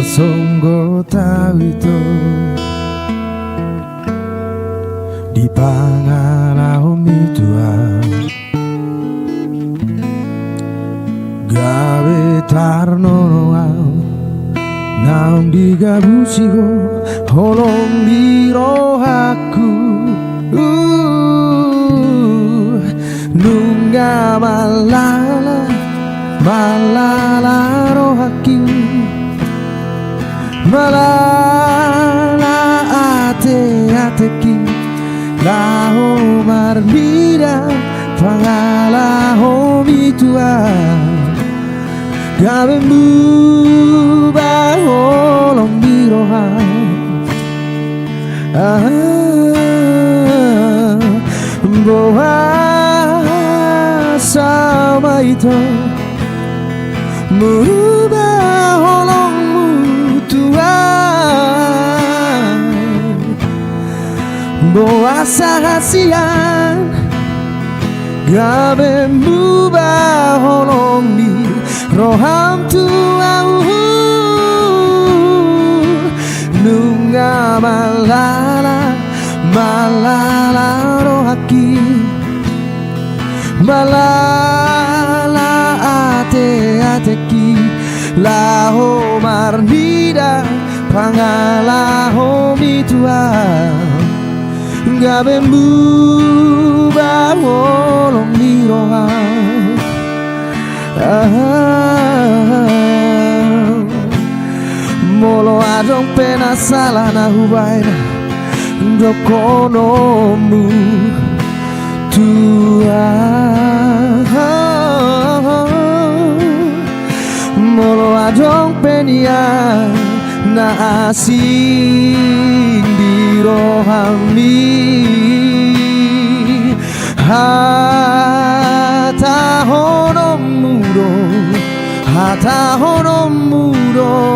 sungguh tahu itu di pangalaum Tua gawe tarnono naung digabusiho holong biro aku nunga malala rohaki malala ateki laho marmira pangala homi tua gawe muba holong biroha boa sama itu muba holongmu tua boa sahasian gawe muba holongmi roham tua nunga malala rohaki malala ateki laho marnida pangala homi tua gabe muba holong miroha molo adong pena salah na hubaina dokonomu tua molo adong penia na asing di rohami hata hono muro